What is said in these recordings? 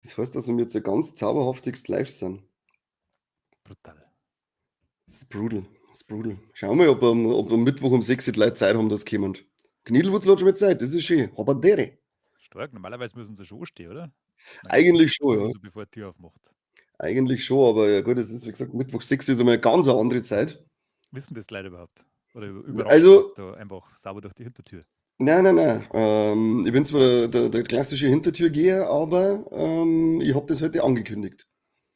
Das heißt, dass wir jetzt ein ganz zauberhaftes live sind. Brutal. Das ist brutal. Das ist brutal. Schauen wir, ob am Mittwoch um 6 Uhr die Leute Zeit haben, dass sie kommen. Kniedelwurzel hat schon mal Zeit, das ist schön. Aber dere. Stark, normalerweise müssen sie schon stehen, oder? Dann Eigentlich schon, ja. so bevor die Tür aufmacht. Eigentlich schon, aber ja gut, es ist, wie gesagt, Mittwoch 6 Uhr ist einmal eine ganz andere Zeit. Wissen das Leute überhaupt? Oder überraschen Also, jetzt da einfach sauber durch die Hintertür? nein. Ich bin zwar der klassische Hintertürgeher, aber ich habe das heute angekündigt.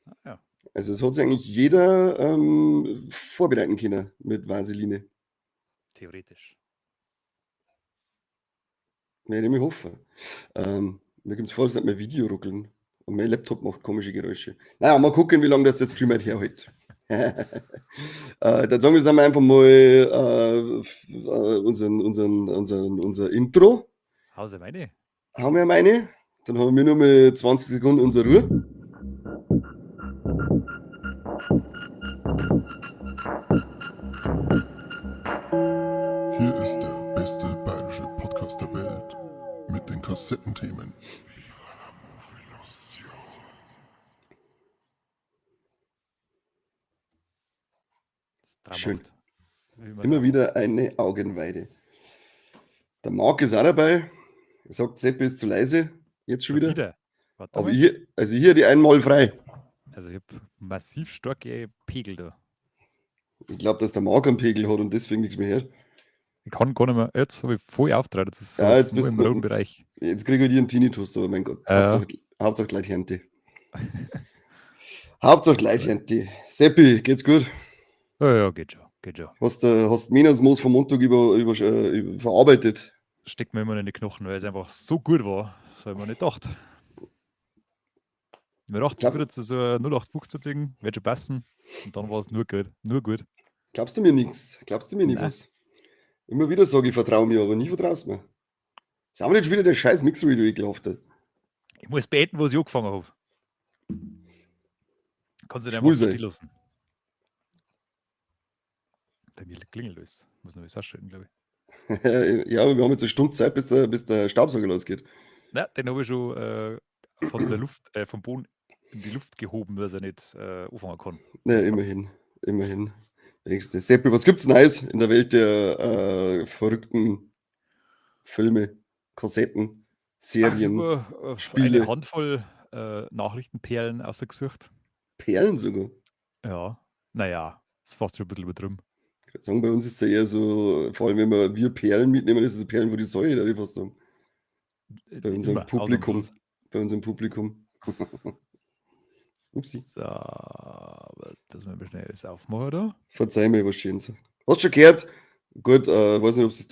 Ah, ja, Also es hat sich eigentlich jeder vorbereiten können mit Vaseline. theoretisch. Werde ich mir hoffen. Mir kommt vor, als nicht mein Video ruckeln. Und mein Laptop macht komische Geräusche. Naja, mal gucken, wie lange das der Stream halt herhält. Dann sagen wir jetzt einmal einfach mal unser Intro. Hause meine? Haben wir meine. Dann haben wir nur mal 20 Sekunden unsere Ruhe. Hier ist der beste bayerische Podcast der Welt mit den Kassettenthemen. Das ist Schön. traumhaft. Wie man Immer da- wieder eine Augenweide. Der Marc ist auch dabei. Er sagt, Seppi ist zu leise. Jetzt schon wieder. Warte Aber mal. hier die einmal frei. Also ich habe massiv starke Pegel da. Ich glaube, dass der Marc einen Pegel hat und deswegen nichts mehr hört. Ich kann gar nicht mehr. Jetzt habe ich voll aufgetragen. Das ist so Ja, jetzt nur bist im du- roten Bereich. Jetzt kriege ich dir einen Tinnitus, aber mein Gott. Ja. Hauptsache gleich Hände. Hauptsache gleich Hände. Seppi, geht's gut? Ja, geht schon. Geht schon. Hast Minas-Moos vom Montag verarbeitet? Steckt mir immer in die Knochen, weil es einfach so gut war. Das habe ich mir nicht gedacht. Ich mir gedacht, das Glaub- wird jetzt so ein 0815-Ding, wird schon passen. Und dann war es nur gut. Nur gut. Glaubst du mir nichts? Glaubst du mir nie Nein. was? Immer wieder sage ich, vertraue mir, aber nie vertraust mir. Ist auch nicht schon wieder der scheiß Mixer, wie du ekelhaft hast. Ich muss beten, was ich angefangen habe. Kannst du nicht Schwul einfach so sein. still lassen. Bei mir klingelt alles. Muss noch was ausschalten, glaube ich. Ja, aber wir haben jetzt eine Stunde Zeit, bis der Staubsauger losgeht. Nein, den habe ich schon von der Luft, vom Boden in die Luft gehoben, dass er nicht anfangen kann. Naja, Das- immerhin. Nächste. Seppi, was gibt's Neues in der Welt der verrückten Filme, Kassetten, Serien, über Spiele. eine Handvoll Nachrichtenperlen ausgesucht. Perlen sogar? Ja, naja, ist fast schon ein bisschen übertrieben. Ich würde sagen, bei uns ist es ja eher so, vor allem wenn wir Perlen mitnehmen, ist es so Perlen, wo die Säue, da ich fast sagen. Bei unserem Immer, Publikum. ausnahmslos. Bei unserem Publikum. Upsi. So, aber dass wir mal schnell das aufmachen da. Verzeih mir, was Schönes. Hast du schon gehört? Gut, weiß nicht, ob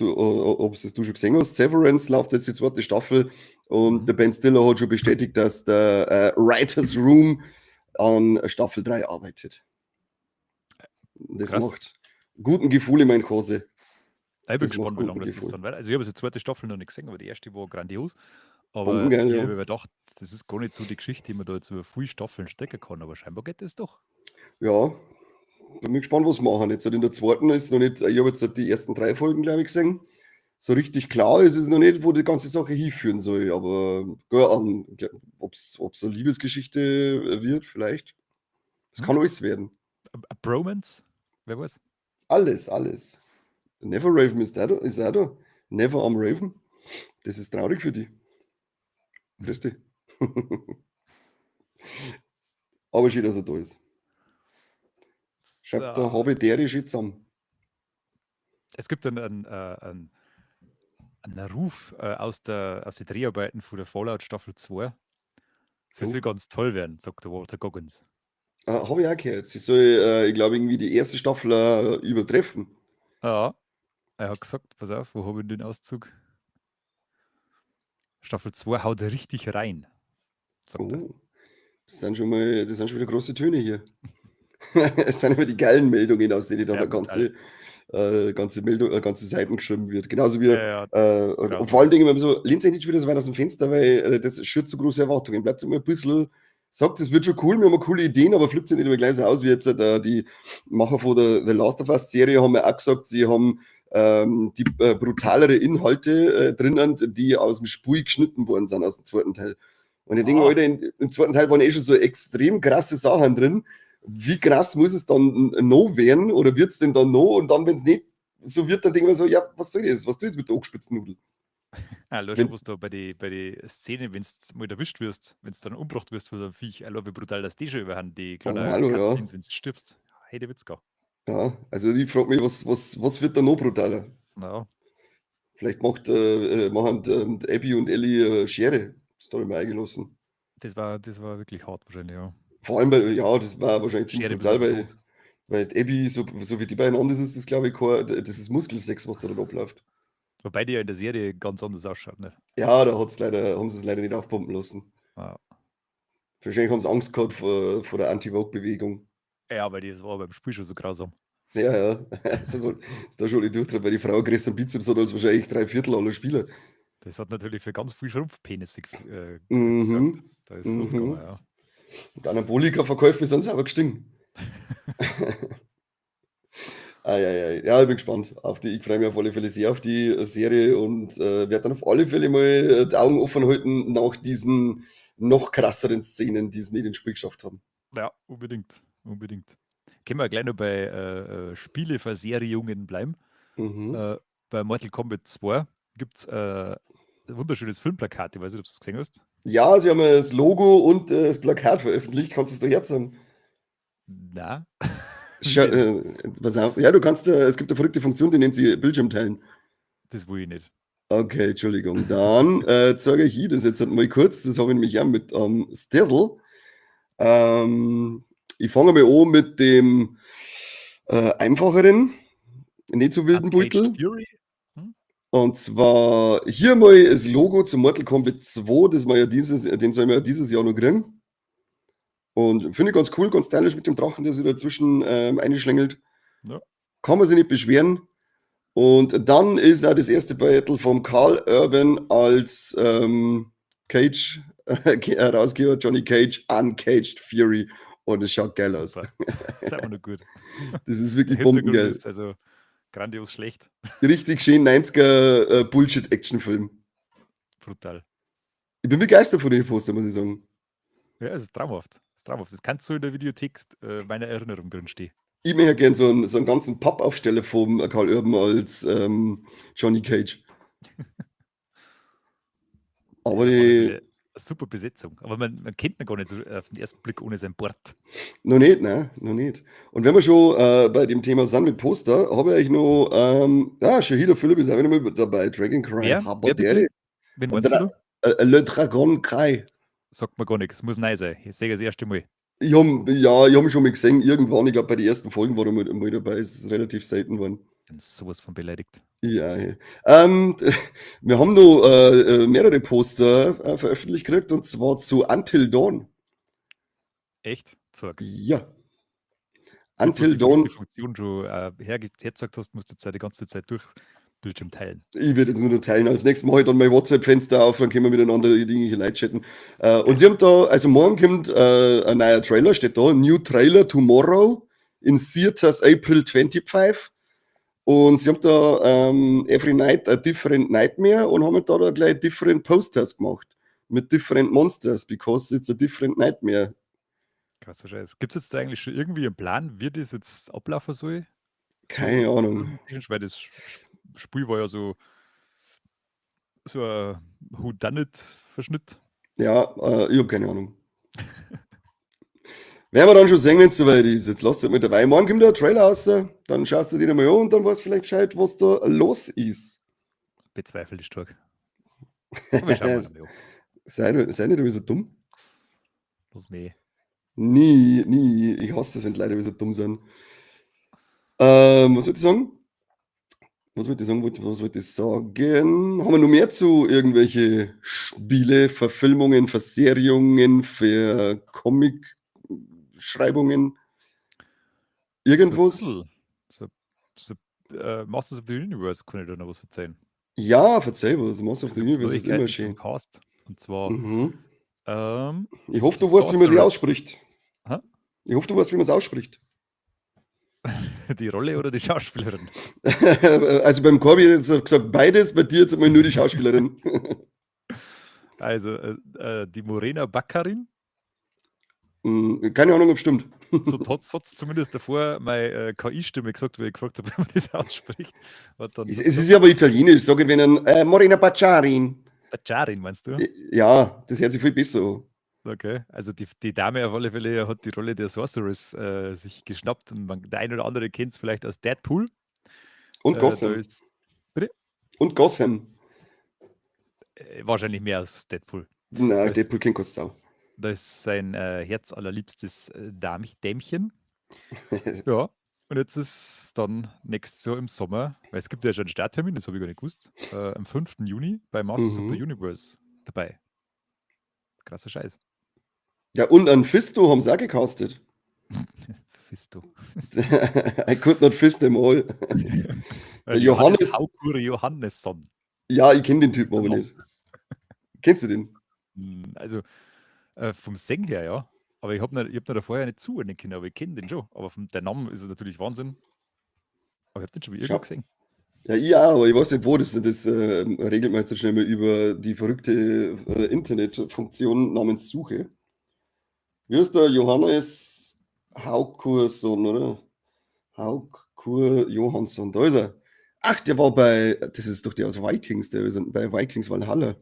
du schon gesehen hast. Severance läuft jetzt die zweite Staffel und Mhm. der Ben Stiller hat schon bestätigt, dass der Writers Room an Staffel 3 arbeitet. Das Krass. macht guten Gefühl in mein Hose. Ich bin Das gespannt, macht wie lange guten das Gefühl. dann wird. Also ich habe jetzt die zweite Staffel noch nicht gesehen, aber die erste war grandios. Aber Bombengeil, ich ja. habe mir gedacht, das ist gar nicht so die Geschichte, die man da jetzt über viele Staffeln stecken kann, aber scheinbar geht das doch. Ja, bin gespannt, was sie machen. Jetzt in der zweiten ist noch nicht, ich habe jetzt die ersten 3 Folgen, glaube ich, gesehen. So richtig klar ist es noch nicht, wo die ganze Sache hinführen soll. Aber ob es eine Liebesgeschichte wird, vielleicht. Es Hm? kann alles werden. A Bromance? Wer weiß? Alles. Never Raven ist auch da. Never am Raven. Das ist traurig für die. Grüß dich. Aber schön, dass er da ist. Schreibt der So. Habitäre schön zusammen. Es gibt einen Ruf aus den Dreharbeiten von der Fallout Staffel 2. Sie Oh. soll ganz toll werden, sagt der Walter Goggins. Habe ich auch gehört. Sie soll, ich glaube, irgendwie die erste Staffel übertreffen. Ja, er hat gesagt, pass auf, wo habe ich den Auszug? Staffel 2 haut richtig rein, sagt er. Oh, das sind schon wieder große Töne hier. Es sind immer die geilen Meldungen, aus denen dann Ja, eine ganze Seiten geschrieben wird. Genauso wie, Ja, und vor allen Dingen immer so, lehnt euch nicht schon wieder so weit aus dem Fenster, weil das schürt so große Erwartungen. Bleibt immer ein bisschen, sagt, es wird schon cool, wir haben coole Ideen, aber flippt sich nicht immer gleich so aus, wie jetzt die Macher von der The Last of Us Serie haben ja auch gesagt, sie haben die brutalere Inhalte drinnen, die aus dem Spiel geschnitten worden sind, aus dem zweiten Teil. Und ich denke, Ah. Alter, im zweiten Teil waren schon so extrem krasse Sachen drin. Wie krass muss es dann noch werden? Oder wird es denn dann noch? Und dann, wenn es nicht so wird, dann denke ich mir so, ja, was soll das? Was tue ich jetzt mit der angespitzten Nudel? Allein Wenn- schon, was da bei den Szenen, wenn du mal erwischt wirst, wenn du dann umgebracht wirst von so einem Viech, allein wie brutal das die schon überhand, die kleinen hallo, ja. Cutscenes, wenn du stirbst. Hey, der Witz gar. Ja, also ich frage mich, was wird da noch brutaler? Ja, Vielleicht machen Abby und Ellie Schere. Das habe ich mir eingelassen. das war wirklich hart wahrscheinlich, ja. Vor allem, ja, das war wahrscheinlich ziemlich Schere bis auf brutal, den weil, Tod. weil Abby, so wie die beieinander ist das glaube ich, das ist Muskelsex, was da dann abläuft. Wobei die ja in der Serie ganz anders ausschaut, ne? Ja, da haben sie es leider nicht aufpumpen lassen. Ja. Wahrscheinlich haben sie Angst gehabt vor der Anti-Vogue-Bewegung. Ja, weil das war beim Spiel schon so grausam. Ja, ja. Das ist da schon nicht durchgetragen, weil die Frau größten Bizeps hat als wahrscheinlich 3/4 aller Spieler. Das hat natürlich für ganz viel Schrumpfpenisse gesorgt. Mhm. Da ist es aufgegangen, Mhm. ja. Und Anabolika-Verkäufe sind aber gestiegen. Ja, ich bin gespannt. Ich freue mich auf alle Fälle sehr auf die Serie und werde dann auf alle Fälle mal die Augen offen halten nach diesen noch krasseren Szenen, die es nicht ins Spiel geschafft haben. Ja, unbedingt. Unbedingt. Können wir gleich noch bei Spieleverserierungen bleiben. Mhm. Bei Mortal Kombat 2 gibt es ein wunderschönes Filmplakat. Ich weiß nicht, ob du es gesehen hast. Ja, sie haben ja das Logo und das Plakat veröffentlicht. Kannst du es da jetzt sagen? Na, Pass auf. Ja, es gibt eine verrückte Funktion, die nennt sie Bildschirm teilen. das will ich nicht. Okay, Entschuldigung. Dann zeige ich das jetzt mal kurz. Das habe ich nämlich auch mit Stessel. Ich fange mal an mit dem einfacheren, nicht so wilden Beutel. Uncaged Fury? Und zwar hier mal das Logo zu Mortal Kombat 2, den sollen wir ja dieses Jahr noch kriegen. Und finde ich ganz cool, ganz stylisch mit dem Drachen, der sich dazwischen einschlängelt. Ja. Kann man sich nicht beschweren. Und dann ist auch das erste Battle vom Carl Urban als Cage Herausgeber, Johnny Cage, Uncaged Fury. Und es schaut geil aus. Super. Das ist einfach nur gut. Das ist Der wirklich Hintergrund bombengeil. ist also grandios schlecht. Richtig schön 90er Bullshit-Action-Film. Brutal. Ich bin begeistert von den Poster, muss ich sagen. Ja, es ist traumhaft. Es ist traumhaft. Das kannst du in der Videothek meiner Erinnerung drinstehen. Ich möchte gerne so einen ganzen Pappaufsteller vom Carl Urban als Johnny Cage. Aber Eine super Besetzung. Aber man kennt ihn gar nicht so auf den ersten Blick ohne sein Bord. noch nicht, ne? Noch nicht. Und wenn wir schon bei dem Thema sind mit Poster, habe ich eigentlich noch, Shahida Philipp ist auch wieder mal dabei. Dragon Cry, Wer Haberdere. bitte? Wen Und meinst dann, du? Le Dragon Cry. Sagt mir gar nichts. Muss neu sein. Ich sehe das erste Mal. Ich habe schon mal gesehen, irgendwann, ich glaube bei den ersten Folgen war er mal dabei, es ist relativ selten geworden. Ich bin sowas von beleidigt. Ja, ja. Wir haben noch mehrere Poster veröffentlicht gekriegt und zwar zu Until Dawn. Echt? Zorg. Ja. Gut, dass Until die Dawn. Funktion schon hergesagt hast, musst du jetzt die ganze Zeit durch Bildschirm teilen. Ich werde jetzt nur noch teilen. Als nächstes Mal halt dann mein WhatsApp-Fenster auf, dann können wir miteinander irgendwelche Leute chatten. Und sie haben da, also morgen kommt ein neuer Trailer, steht da, New Trailer Tomorrow in Theaters April 25. Und sie haben da Every Night a Different Nightmare und haben da gleich different Posters gemacht. Mit different Monsters, because it's a different nightmare. Krasser Scheiß. Gibt es jetzt eigentlich schon irgendwie einen Plan, wie das jetzt ablaufen soll? Keine Ahnung. Weil das Spiel war ja so ein Whodunit-Verschnitt. Ja, ich habe keine Ahnung. Werden wir dann schon sehen, wenn es soweit ist. Jetzt lasst euch mit dabei. Morgen kommt der Trailer raus, dann schaust du dir den mal an und dann weißt du vielleicht Bescheid, was da los ist. Bezweifle ich stark. Aber wir schauen mal an. Sei nicht immer so dumm. Los mehr. Nie. Ich hasse das, wenn die Leute immer so dumm sind. Was wollte ich sagen? Was wollte ich sagen? Haben wir noch mehr zu irgendwelche Spiele, Verfilmungen, Verserierungen, für Comic-Schreibungen? Irgendwas? Masters of the Universe kann ich da noch was erzählen. Ja, verzeih was. Masters of the Da gibt's Universe ist immer Neuigkeiten zum schön. Cast. Und zwar Mhm. Ich ist hoffe, die du weißt, wie man die Sorceress. ausspricht. Hä? Ich hoffe, du weißt, wie man es ausspricht. Die Rolle oder die Schauspielerin? Also beim Corby hat er jetzt gesagt, beides, bei dir jetzt einmal nur die Schauspielerin. Also, die Morena Baccarin, Keine Ahnung, ob stimmt. so hat zumindest davor meine KI-Stimme gesagt, weil ich gefragt habe, wie man das ausspricht. Hat dann Es so ist gesagt, ja aber italienisch, sage ich wenn Morena Bacciarin. Baccarin, meinst du? Ja, das hört sich viel besser an. Okay, also die Dame auf alle Fälle hat die Rolle der Sorceress sich geschnappt und der ein oder andere kennt es vielleicht aus Deadpool. Und Da Gotham. ist bitte? Und Gotham. Wahrscheinlich mehr als Deadpool. Nein, Das- Deadpool kennt keine Sau. Da ist sein herzallerliebstes Dämchen. Ja, und jetzt ist dann nächstes Jahr im Sommer, weil es gibt ja schon einen Starttermin, das habe ich gar nicht gewusst, am 5. Juni bei Masters of the Universe dabei. Krasser Scheiß. Ja, und an Fisto haben sie auch gecastet. Fisto. I could not fist them all. Der Johannes- Haukure Johannesson. Ja, ich kenne den Typen aber Genau. nicht. Kennst du den? Also vom Singen her, ja. Aber ich hab ihn da vorher nicht zuordnen können, aber ich kenne den schon. Aber der Name ist es natürlich Wahnsinn. Aber ich habe den schon mal irgendwo Schau. gesehen. Ja, ich auch, aber ich weiß nicht wo. Das regelt man jetzt so schnell mal über die verrückte Internetfunktion namens Suche. Wie ist der Johannes Haukursson, oder? Haukur Johansson, da ist er. Ach, der war das ist doch der aus Vikings, der bei Vikings Valhalla.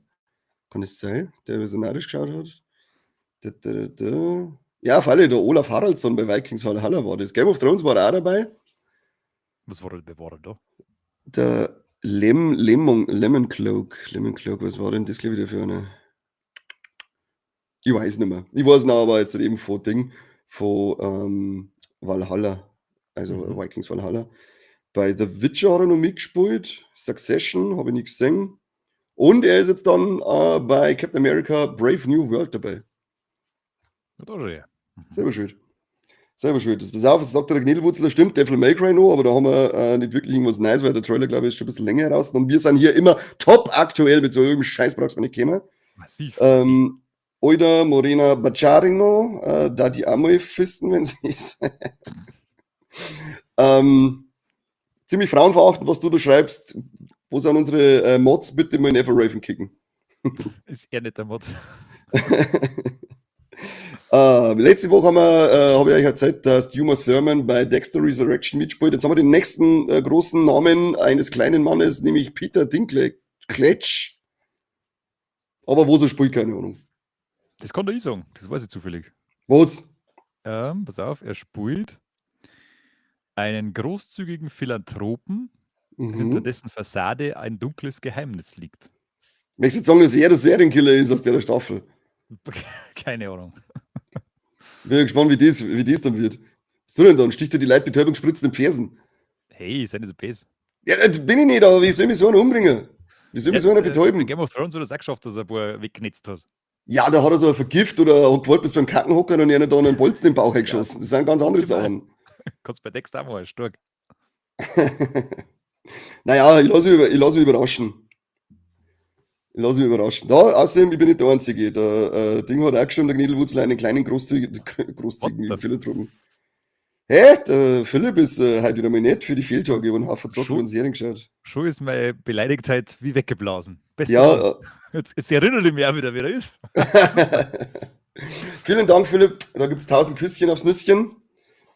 Kann das sein? Der visionarisch geschaut hat? Ja, auf alle, der Olaf Haraldsson bei Vikings Valhalla war das. Game of Thrones war er auch dabei. Was war denn da? Der Lemon Cloak, was war denn das gleich wieder für eine? Ich weiß nicht mehr. Ich weiß noch aber jetzt eben von Valhalla, also Vikings Valhalla. Bei The Witcher hat er noch mitgespielt. Succession habe ich nicht gesehen. Und er ist jetzt dann bei Captain America Brave New World dabei. Ja, da schon, ja. Selber schuld. Selber schuld. Das pass auf, das sagt der Gnädelwurzel, das stimmt, Devil May Cry noch, aber da haben wir nicht wirklich irgendwas Nice, weil der Trailer, glaube ich, ist schon ein bisschen länger heraus. Und wir sind hier immer top aktuell mit so irgendeinem Scheiß, brauchst du nicht kommen. Massiv. Oida Morena Bacciarino, da die auch mal fisten, wenn sie ist. Ziemlich frauenverachtend, was du da schreibst. Wo sind unsere Mods? Bitte mal in Everraven kicken. Ist er nicht der Mod. Letzte Woche habe ich euch erzählt, dass Uma Thurman bei Dexter Resurrection mitspielt. Jetzt haben wir den nächsten großen Namen eines kleinen Mannes, nämlich Peter Dinklage. Aber wo so spielt, keine Ahnung. Das kann ich sagen, das weiß ich zufällig. Was? Pass auf, er spielt einen großzügigen Philanthropen, hinter dessen Fassade ein dunkles Geheimnis liegt. Möchtest du jetzt sagen, dass er der Serienkiller ist aus der Staffel? Keine Ahnung. Bin gespannt, wie das dann wird. Was du denn dann? Sticht dir die Leute Betäubung spritzen in Fersen? Hey, sei nicht so bes. Ja, das bin ich nicht, aber wie soll mich so einer umbringen? Wie soll mich so einer Bei betäuben? Game of Thrones hat er es auch geschafft, dass er ein paar weggenetzt hat. Ja, da hat er so ein Vergift oder hat gewollt bis beim Kacken hocken und einer da einen Bolzen in den Bauch eingeschossen. Das sind ganz andere Optimal. Sachen. Kannst bei Dexter auch mal, stark. Naja, ich lasse mich überraschen. Da, außerdem, ich bin nicht der Einzige. Der Ding hat auch gestimmt, der Gnädelwurzel, einen kleinen großzügigen What the Philanthropen. Hä? Der Philipp ist heute wieder mal nett für die Fehltage. Ich habe einen Haufen Zocken Schon? und Serien geschaut. Schon ist meine Beleidigtheit wie weggeblasen. Bester Ja, Mann. Jetzt erinnere ich mich auch wieder, wer er ist. Vielen Dank, Philipp. Da gibt es 1000 Küsschen aufs Nüsschen.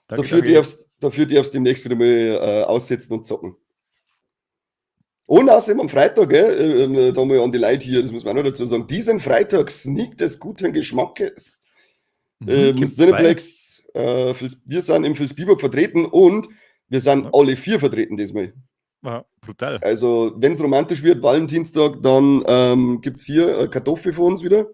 Dafür darfst du demnächst wieder mal aussetzen und zocken. Und außerdem am Freitag, da mal an die Leute hier, das muss man auch noch dazu sagen, diesen Freitag Sneak des guten Geschmackes. Gibt's Cineplex, wir sind im Vilsbiburg vertreten und wir sind alle 4 vertreten diesmal. Aha, brutal. Also, wenn es romantisch wird, Valentinstag, dann gibt es hier Kartoffel für uns wieder.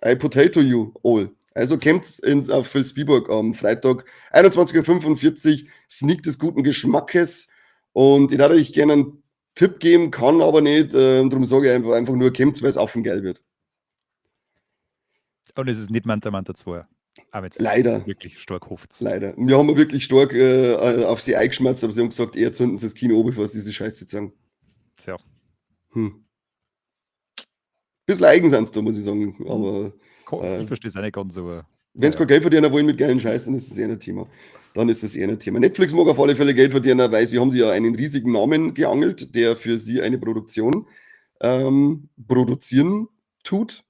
I potato you all. Also kommt auf Vilsbiburg am Freitag 21:45 Uhr, Sneak des guten Geschmackes. Und ich darf euch gerne einen Tipp geben, kann aber nicht. Darum sage ich einfach nur, kommt, weil es affengeil wird. Und es ist nicht Manta Manta 2. Aber jetzt Leider. wirklich stark hofft. Leider. Wir haben wirklich stark auf sie eingeschmerzt, aber sie haben gesagt, eher zünden sie das Kino oben, bevor sie diese Scheiße sagen. Tja. Bisschen eigen sind da, muss ich sagen. Aber Ich verstehe es auch nicht ganz, aber. wenn sie kein Geld verdienen wollen mit geilen Scheiß, dann ist das eher ein Thema. Netflix mag auf alle Fälle Geld verdienen, weil sie haben sich ja einen riesigen Namen geangelt, der für sie eine Produktion produzieren tut.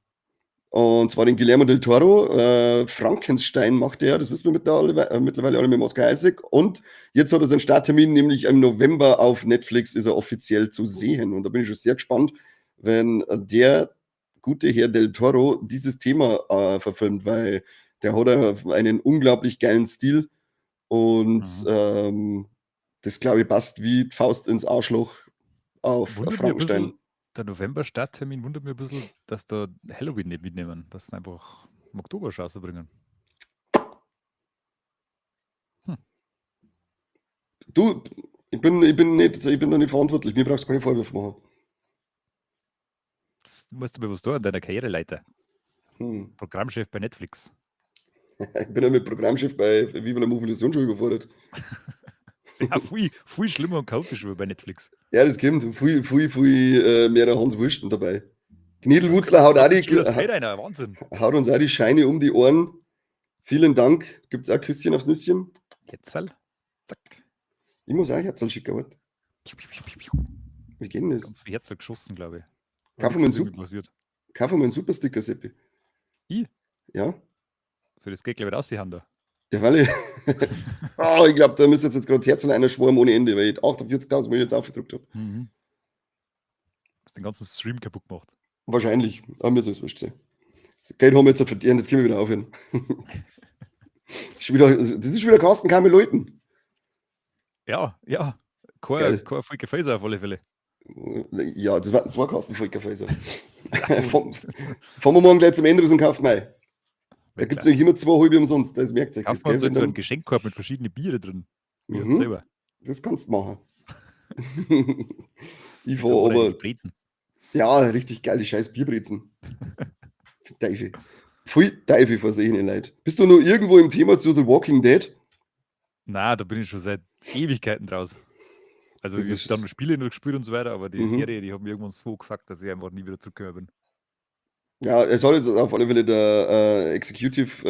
Und zwar den Guillermo del Toro. Frankenstein macht er, das wissen wir mittlerweile alle mit Oscar Isaac. Und jetzt hat er seinen Starttermin, nämlich im November auf Netflix ist er offiziell zu sehen. Und da bin ich schon sehr gespannt, wenn der gute Herr del Toro dieses Thema verfilmt, weil der hat einen unglaublich geilen Stil. Und das, glaube ich, passt wie die Faust ins Arschloch auf Wundert mich ein Frankenstein. bisschen, der November-Starttermin wundert mich ein bisschen, dass da Halloween nicht mitnehmen, dass sie einfach im Oktober rausbringen. Du, ich bin da nicht verantwortlich. Mir brauchst du keine Vorwürfe machen. Das musst du bewusst tun an deiner Karriereleiter. Hm. Programmchef bei Netflix. Ich bin ja mit Programmchef bei Viva la Movilusion schon überfordert. Ja, viel schlimmer und chaotischer wie bei Netflix. Ja, das kommt. Viel mehr der Hans Wursten dabei. Gniedelwurzler haut Wahnsinn. uns auch die Scheine um die Ohren. Vielen Dank. Gibt es auch Küsschen aufs Nüsschen? Jetzt halt. Zack. Ich muss auch Herzl schicken, warte. Wie geht denn das? Ganz viel Herz geschossen, glaube ich. Kauf Nichts mal ist einen irgendwie passiert. Kauf mal einen Supersticker, Seppi. Ich? Ja? So, das geht, glaube ich, aus die Hand da. Ja, weil ich. Oh, ich glaube, da müsste jetzt gerade das Herzl einer schwarm ohne Ende, weil ich 48.000 Mal jetzt aufgedruckt habe. Das den ganzen Stream kaputt gemacht. Wahrscheinlich. Aber mir soll es wurscht sein. Das Geld haben wir jetzt verdient, jetzt können wir wieder aufhören. Das ist schon wieder Carsten Kamel Leuten. Ja. Geil. Kein Volker Faser auf alle Fälle. Ja, das waren 2 Carsten Volkerfäser. Fahren wir morgen gleich zum Ende und kaufen Mai. Da gibt es nämlich immer 2 halbe umsonst, das merkt sich. Kauft man so einen Geschenkkorb mit verschiedenen Biere drin. Wie selber. Das kannst du machen. Ich So, fahre aber. die Brezen. Ja, richtig geil, die scheiß Bierbrezen. Teufel. Viel Teufel versehene Leute. Bist du noch irgendwo im Thema zu The Walking Dead? Na, da bin ich schon seit Ewigkeiten draus. Also Das ich ist- habe dann Spiele noch gespielt und so weiter, aber die Mhm. Serie, die haben mir irgendwann so gefuckt, dass ich einfach nie wieder zurückgekommen bin. Ja, es hat jetzt auf alle Fälle der Executive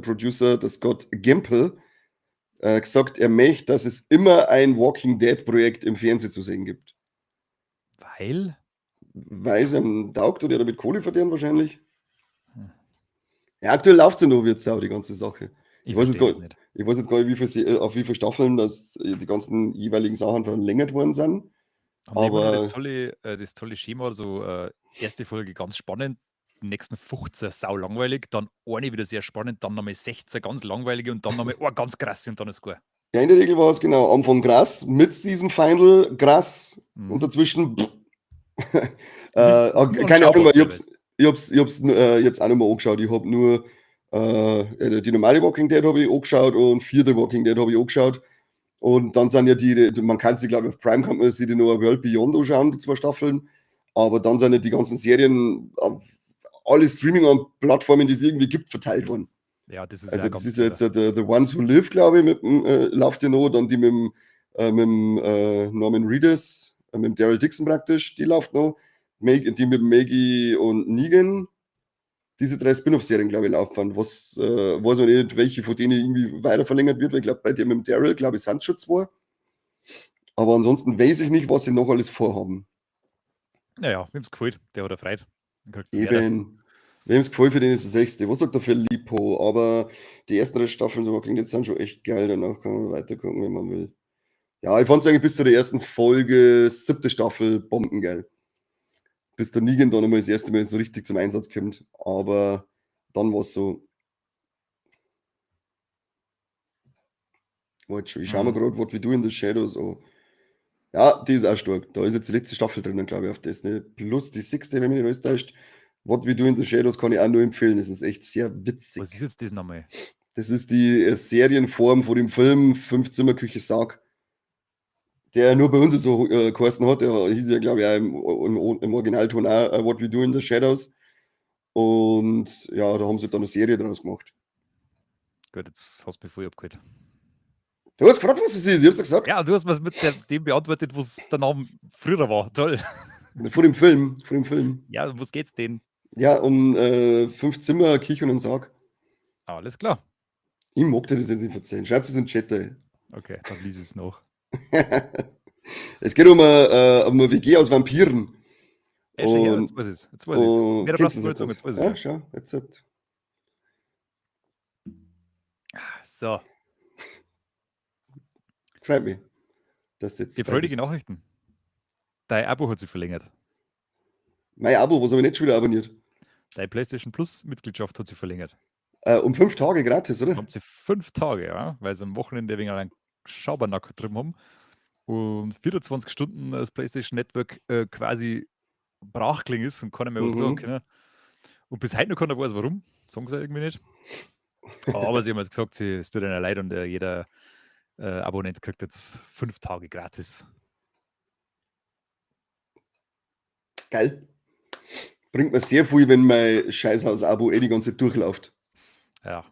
Producer, der Scott Gimple, gesagt, er möchte, dass es immer ein Walking Dead Projekt im Fernsehen zu sehen gibt. Weil? Weil es ihm taugt oder damit Kohle verdienen wahrscheinlich. Hm. Ja, aktuell läuft es ja noch wie jetzt auch die ganze Sache. Ich weiß jetzt verstehe gar das nicht. Ich weiß jetzt gar nicht, auf wie viele Staffeln das die ganzen jeweiligen Sachen verlängert worden sind. Haben die immer noch Aber das tolle Schema, so erste Folge ganz spannend, die nächsten 15 sau langweilig, dann eine wieder sehr spannend, dann nochmal 16 ganz langweilige und dann nochmal ganz krass und dann ist gut. ja, in der Regel war es genau Anfang krass, mit diesem Final krass und dazwischen keine Ahnung, weil ich hab's jetzt auch nicht mehr angeschaut. Ich habe nur die normale Walking Dead habe ich angeschaut und Fear the Walking Dead habe ich angeschaut. Und dann sind ja man kann sie, glaube ich, auf Prime kann man sich die noch World Beyond anschauen, die 2 Staffeln. Aber dann sind ja die ganzen Serien auf alle Streaming-Plattformen, die es irgendwie gibt, verteilt worden. Ja, das ist Also ja das ganz ist ja jetzt The Ones Who Live, glaube ich, läuft ja noch, dann die mit dem Norman Reedus, mit dem Daryl Dixon praktisch, die läuft noch. Die mit Maggie und Negan, diese 3 Spin-off-Serien, glaube ich, laufen. Weiß man nicht, welche von denen irgendwie weiter verlängert wird, weil ich glaube, bei dir mit dem Daryl, glaube ich, sind es schon 2. Aber ansonsten weiß ich nicht, was sie noch alles vorhaben. Naja, wem es gefällt, der hat er Freude. Eben. Wem es gefällt, für den ist das 6. Was sagt er für Lipo? Aber die ersten 3 Staffeln so Walking Dead sind schon echt geil. Danach kann man weiter gucken, wenn man will. Ja, ich fand es eigentlich bis zu der ersten Folge, 7. Staffel, bombengeil. Bis der Negan dann einmal das erste Mal so richtig zum Einsatz kommt. Aber dann war es so. Warte schon, ich schau mal gerade, What We Do in the Shadows an. Ja, die ist auch stark. Da ist jetzt die letzte Staffel drinnen, glaube ich, auf Disney Plus, die 6., wenn mich nicht alles täuscht. What We Do in the Shadows kann ich auch nur empfehlen. Das ist echt sehr witzig. Was ist jetzt das nochmal? Das ist die Serienform von dem Film 5-Zimmer-Küche Sarg, der nur bei uns so geheißen hat. Der hieß ja, glaube ich, auch im Originalton auch What We Do in the Shadows. Und ja, da haben sie dann eine Serie draus gemacht. Gut, jetzt hast du mich voll abgeholt. Du hast gefragt, was es ist, ich hab's dir gesagt. Ja, du hast was mit dem beantwortet, was der Name früher war. Toll. Vor dem Film. Ja, um was geht's denn? Ja, um 5 Zimmer, Küche und einen Sarg. Alles klar. Ich mag dir das jetzt nicht erzählen. Schreibt es in den Chat, ey. Okay, dann lies es noch. Es geht um eine WG aus Vampiren. Schon her, jetzt Und, weiß ich's. Jetzt weiß ich's. Mehr kennst brauchst du du es nicht jetzt sagen, halt? jetzt weiß Ja, ich's schau, jetzt halt. wieder. So, Freut mich, dass du jetzt die dabei freudige bist. Nachrichten. Dein Abo hat sich verlängert. Mein Abo, was habe ich nicht schon wieder abonniert? Deine PlayStation Plus Mitgliedschaft hat sich verlängert. Um 5 Tage gratis, oder? Haben sie 5 Tage, ja, weil sie am Wochenende wegen einen Schabernack drin haben und 24 Stunden das PlayStation Network quasi brachgelegen ist und keiner mehr was tun Mhm. können. Und bis heute noch keiner weiß, warum. Sagen sie irgendwie nicht. Aber sie haben jetzt gesagt, es tut ihnen leid und jeder Abonnent kriegt jetzt 5 Tage gratis. Geil. Bringt mir sehr viel, wenn mein Scheißhaus-Abo die ganze Zeit durchläuft. Ja,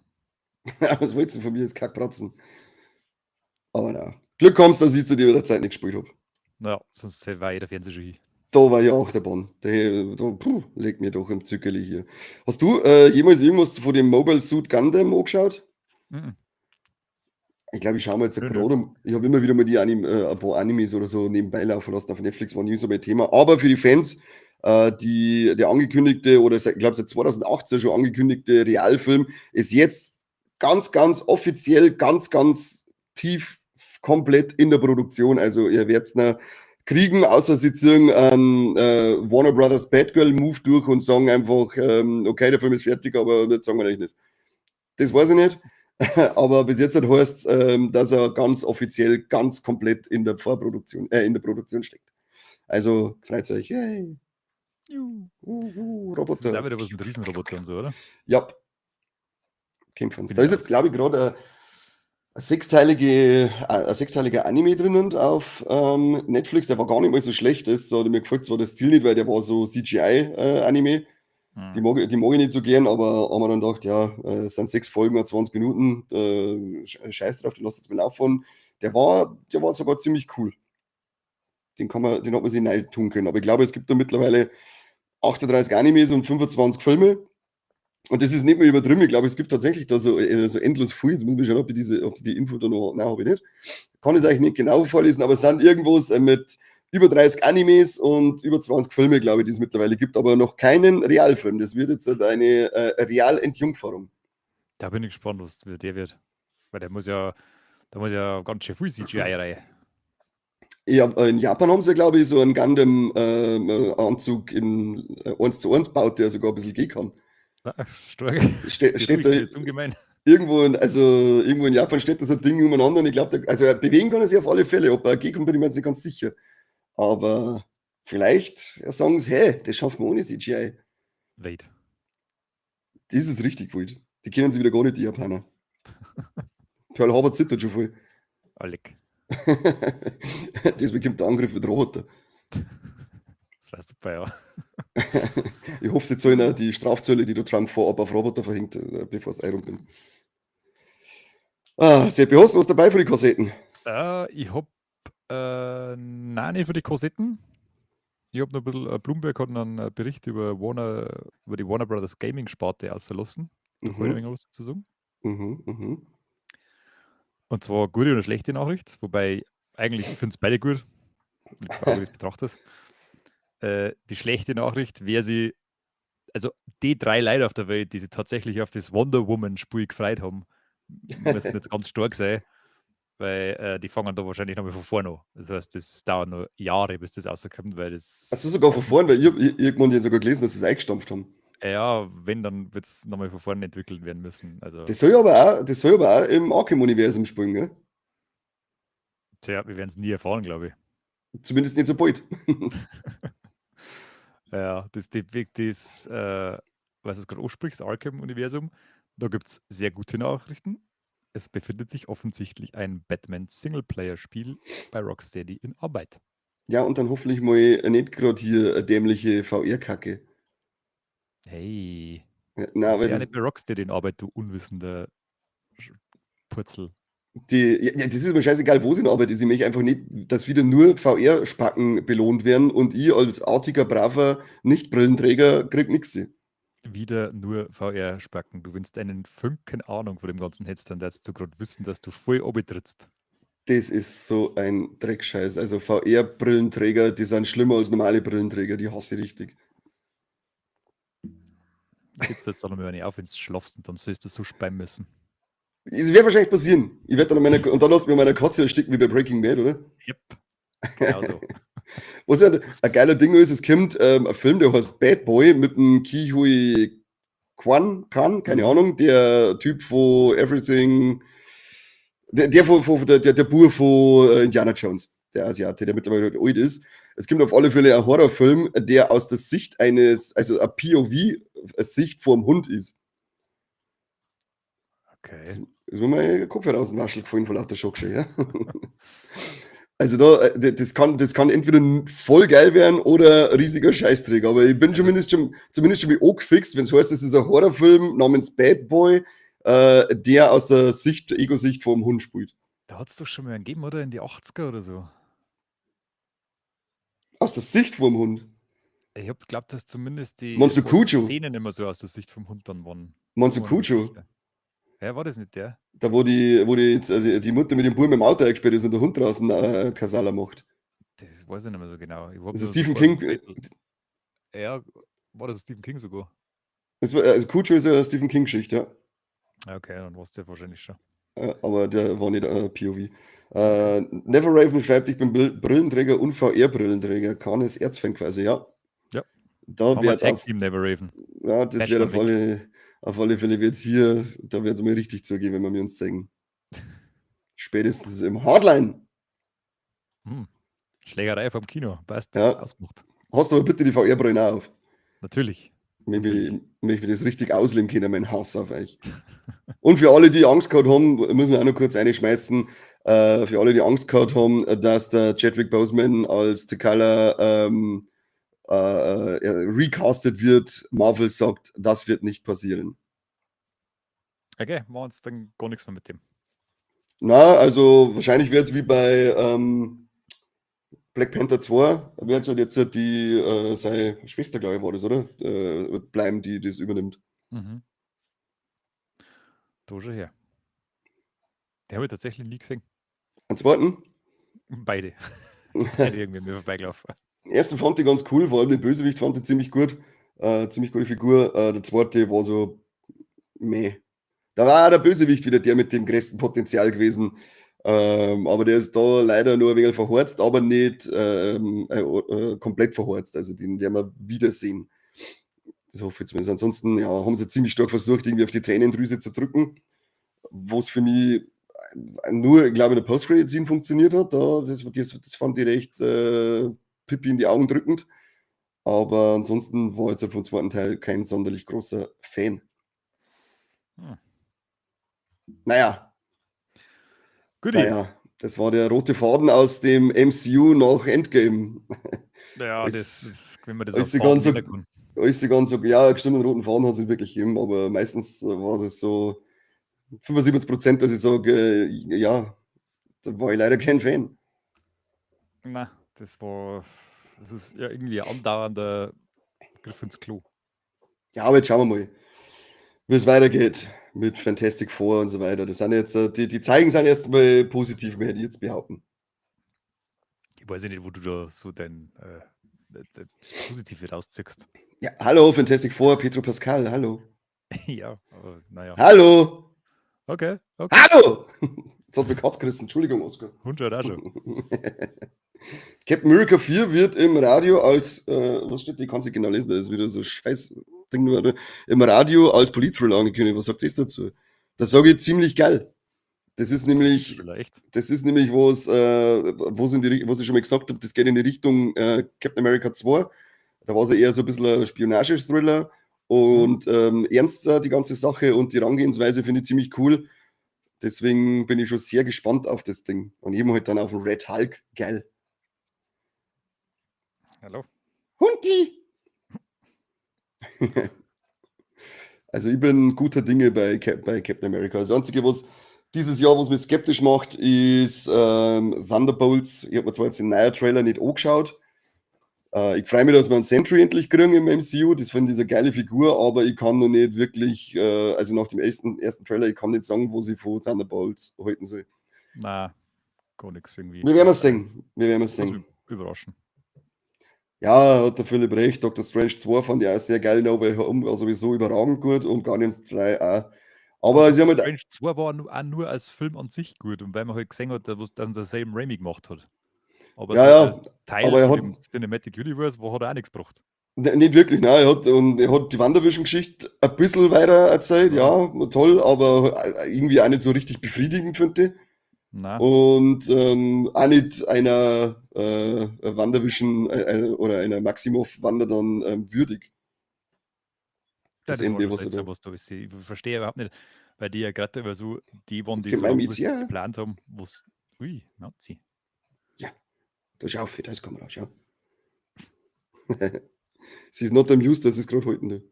Was willst du von mir jetzt kackpratzen? Aber na. Glück kommst, dass ich zu dir der Zeit nicht gespielt habe. naja, sonst war jeder Fernseher schon hin. Da war ja auch der Bahn. Legt mir doch im Zückerli hier. Hast du jemals irgendwas von dem Mobile Suit Gundam angeschaut? Mhm. Ich glaube, ich schaue mal jetzt Nö, gerade. Ich habe immer wieder mal ein paar Animes oder so nebenbei laufen lassen auf Netflix, war nie so mein Thema. Aber für die Fans, der angekündigte, oder ich glaube seit 2018 schon angekündigte Realfilm ist jetzt ganz, ganz offiziell, ganz, ganz tief komplett in der Produktion. Also ihr werdet es kriegen, außer sie ziehen einen Warner Brothers Batgirl Move durch und sagen einfach, okay, der Film ist fertig, aber das sagen wir eigentlich nicht. Das weiß ich nicht. Aber bis jetzt heißt es, dass er ganz offiziell, ganz komplett in der Vorproduktion, in der Produktion steckt. Also freut euch, yay, Juhu. Das ist Roboter. auch wieder was mit Riesenrobotern und so, oder? Ja, kämpfen. Bin Da ich ist jetzt, raus. glaube ich, gerade ein sechsteiliger Anime drinnen auf Netflix. Der war gar nicht mal so schlecht. Mir gefällt zwar der Stil nicht, weil der war so CGI-Anime. Die mag ich nicht so gern, aber haben wir dann gedacht, ja, es sind 6 Folgen, 20 Minuten, scheiß drauf, den lass jetzt mal laufen. Der war sogar ziemlich cool. Den hat man sich rein tun können. Aber ich glaube, es gibt da mittlerweile 38 Animes und 25 Filme. Und das ist nicht mehr übertrieben. Ich glaube, es gibt tatsächlich da so endlos viel. Jetzt muss ich schauen, ob ich die Info da noch, nein, habe ich nicht. Kann ich es eigentlich nicht genau vorlesen, aber es sind irgendwas mit über 30 Animes und über 20 Filme, glaube ich, die es mittlerweile gibt, aber noch keinen Realfilm. Das wird jetzt eine Realentjungferung. Da bin ich gespannt, was der wird. Weil da muss ja ganz schön viel CGI rein. Ja, in Japan haben sie, glaube ich, so einen Gundam-Anzug in 1:1 baut, der sogar ein bisschen gehen kann. Ah, stark. Ste Das steht beruhigt da mich jetzt ungemein. irgendwo in Japan steht da so ein Ding umeinander und ich glaube, also bewegen kann er sich auf alle Fälle. Ob er geht, bin ich mir jetzt nicht ganz sicher. Aber vielleicht sagen sie, hey, das schaffen wir ohne CGI. Wait. Das ist richtig wild. Die kennen sie wieder gar nicht, die Japaner. Pearl Harbor zittert schon voll. Alec. Deswegen kommt der Angriff mit Roboter. Das war super, ja. Ich hoffe, sie zahlen auch die Strafzölle, die der Trump vorab auf Roboter verhängt, bevor es einrumpeln. Seppi, hast du was dabei für die Kassetten? Ich hab nein, nicht für die Kassetten. Ich habe noch ein bisschen, Bloomberg hat noch einen Bericht über die Warner Brothers Gaming-Sparte ausgelassen. Da kann ich ein wenig was dazu sagen. Mhm. Und zwar eine gute und eine schlechte Nachricht, wobei eigentlich, ich finde es beide gut, auch wie du es betrachtest. Die schlechte Nachricht wäre also die 3 Leute auf der Welt, die sich tatsächlich auf das Wonder Woman-Spiel gefreut haben, müssen jetzt ganz stark sein, weil die fangen da wahrscheinlich noch mal von vorne an. Das heißt, das dauert noch Jahre, bis das rauskommt, weil das. Achso, sogar von vorne, weil ich irgendwann sogar gelesen, dass sie es eingestampft haben. Ja, wenn, dann wird es nochmal von vorne entwickelt werden müssen. Also, Das soll aber auch im Arkham-Universum spielen, gell? tja, wir werden es nie erfahren, glaube ich. Zumindest nicht so bald. Ja, was du gerade ansprichst, Arkham-Universum, da gibt es sehr gute Nachrichten. Es befindet sich offensichtlich ein Batman-Singleplayer-Spiel bei Rocksteady in Arbeit. Ja, und dann hoffentlich mal nicht gerade hier eine dämliche VR-Kacke. Hey, Ja, das nein, ist weil ja nicht bei Rocksteady in Arbeit, du unwissender Purzel. das ist mir scheißegal, wo sie in Arbeit ist. Ich möchte einfach nicht, dass wieder nur VR-Spacken belohnt werden und ich als artiger, braver Nicht-Brillenträger krieg nichts. Wieder nur VR-Spacken. Du, wenn du einen Funken Ahnung von dem Ganzen hättest, dann darfst du gerade wissen, dass du voll abtrittst. Das ist so ein Dreckscheiß. Also VR-Brillenträger, die sind schlimmer als normale Brillenträger, die hasse ich richtig. Jetzt setzt da noch mal eine auf, wenn du schlafst und dann sollst du so speimen müssen. Das wird wahrscheinlich passieren. Ich werde dann und dann lass mir meiner Katze ersticken wie bei Breaking Bad, oder? Yep. Genau so. Was ja ein geiler Ding ist, es kommt ein Film, der heißt Bad Boy mit dem Ke Huy Quan, keine Ahnung, der Typ von Everything, der Bur von Indiana Jones, der Asiate, der mittlerweile alt ist. Es gibt auf alle Fälle einen Horrorfilm, der aus der Sicht also ein POV-Sicht vom Hund ist. Okay. Ist mir mein Kopfhörer aus dem Waschel gefallen von lauter Schockschei, ja? Also das kann entweder voll geil werden oder ein riesiger Scheißträger, aber ich bin zumindest schon mal angefixt, wenn es heißt, es ist ein Horrorfilm namens Bad Boy, der aus der Ego-Sicht vom Hund spielt. Da hat es doch schon mal einen gegeben, oder? In die 80er oder so. Aus der Sicht vom Hund? Ich hab geglaubt, dass zumindest die Meinst du Cujo? Szenen immer so aus der Sicht vom Hund dann waren. Meinst du Bin mir nicht Cujo? sicher. Ja, war das nicht der? Da wo die Mutter mit dem Buben im Auto eingesperrt ist und der Hund draußen Kasala macht. Das weiß ich nicht mehr so genau. Ich hab Das ist nur Stephen so King. Ja, war das Stephen King sogar? Also Cujo ist ja eine Stephen King-Geschichte, ja. Okay, dann war es der wahrscheinlich schon. Aber der war nicht POV. Never Raven schreibt, ich bin Brillenträger und VR-Brillenträger. Kanes Erzfan quasi, ja. Ja. Da Haben wir wird Tag Team Never Raven. ja, das Patch wird dann auf alle Fälle wird hier, da wird es mal richtig zugehen, wenn wir uns zeigen. Spätestens im Hardline. Schlägerei vom Kino. Passt. Ja. Ausgemacht. Hast du aber bitte die VR-Brille auch auf. Natürlich. Wenn ich das richtig ausleben kann, mein Hass auf euch. Und für alle, die Angst gehabt haben, müssen wir auch noch kurz reinschmeißen, für alle, die Angst gehabt haben, dass der Chadwick Boseman als T'Challa recastet wird, Marvel sagt, das wird nicht passieren. Okay, machen wir uns dann gar nichts mehr mit dem. Na, also wahrscheinlich wird es wie bei Black Panther 2, wird es halt jetzt seine Schwester, glaube ich, war das, oder? Bleiben, die das übernimmt. Mhm. Da schon her. Der habe ich tatsächlich nie gesehen. Am zweiten? Beide. Beide irgendwie mir vorbeigelaufen. Den ersten fand ich ganz cool, vor allem den Bösewicht fand ich ziemlich gut. Ziemlich gute Figur. Der zweite war so meh. Da war auch der Bösewicht wieder der mit dem größten Potenzial gewesen. Aber der ist da leider nur ein wenig verhorzt, aber nicht komplett verhorzt. Also den werden wir wiedersehen. Das hoffe ich zumindest. Ansonsten haben sie ziemlich stark versucht, irgendwie auf die Tränendrüse zu drücken, wo es für mich nur, ich glaube, in der Post-Credit-Scene funktioniert hat. Das fand ich recht Pippi in die Augen drückend. Aber ansonsten war jetzt vom zweiten Teil kein sonderlich großer Fan. Naja. Das war der rote Faden aus dem MCU nach Endgame. Ja, wenn man das auf Faden nennen kann. Alles ganz so, ja, stimmt, einen roten Faden hat es nicht wirklich gegeben, aber meistens war es so 75%, dass ich sage, ja, da war ich leider kein Fan. Na, das ist ja irgendwie ein andauernder Griff ins Klo. Ja, aber jetzt schauen wir mal, wie es weitergeht mit Fantastic Four und so weiter. Das sind jetzt, die Zeichen sind erstmal positiv, werde ich jetzt behaupten. Ich weiß ja nicht, wo du da so das Positive rausziehst. Ja, hallo, Fantastic Four, Pedro Pascal, hallo. Ja, aber naja. Hallo! Okay. Hallo! Jetzt hat es mir Katz gerissen, Entschuldigung, Oskar. Hund hört auch schon. Captain America 4 wird im Radio als, was steht, ich kann es nicht genau lesen, das ist wieder so scheiß Ding nur, oder? Im Radio als Politthriller angekündigt. Was sagt ihr dazu? Das sage ich ziemlich geil. Das ist nämlich, was ich schon mal gesagt habe, das geht in die Richtung Captain America 2. Da war es eher so ein bisschen ein Spionage-Thriller und ernster die ganze Sache und die Herangehensweise finde ich ziemlich cool. Deswegen bin ich schon sehr gespannt auf das Ding. Und eben halt dann auf den Red Hulk. Geil. Hallo. Hundi! Also ich bin guter Dinge bei Captain America. Das Einzige, was dieses Jahr, was mich skeptisch macht, ist Thunderbolts. Ich habe mir zwar jetzt den neuen Trailer nicht angeschaut. Ich freue mich, dass wir einen Sentry endlich kriegen im MCU. Das finde ich eine geile Figur, aber ich kann noch nicht wirklich, also nach dem ersten Trailer, ich kann nicht sagen, was ich von Thunderbolts halten soll. Na, gar nichts irgendwie. Wir werden es sehen. Wir werden es Muss sehen. mich überraschen. Ja, hat der Philipp recht. Doctor Strange 2 fand ich auch sehr geil. No Way Home war sowieso überragend gut und Guardians 3 auch. Aber sie haben Doctor halt. Strange 2 war auch nur als Film an sich gut und weil man halt gesehen hat, dass der Sam Raimi gemacht hat. Aber Ja, so ja, als Teil aber er von hat. dem Cinematic Universe hat er auch nichts gebracht. Nicht wirklich, nein. Er hat die WandaVision-Geschichte ein bisschen weiter erzählt, ja, toll, aber irgendwie auch nicht so richtig befriedigend, finde ich. Nein, Und auch nicht einer WandaVision oder einer Maximoff-Wanda dann würdig. Das das war Ende, schon was er da. seltsam, was da ist. Ich verstehe überhaupt nicht, weil die ja gerade über so, die waren Jetzt die kennt so man langfristig mit, ja. geplant haben, was. Ui, Nazi. Ja, da schau auf, da ist Kamera, schau. Sie ist not amused, dass es gerade heute nicht.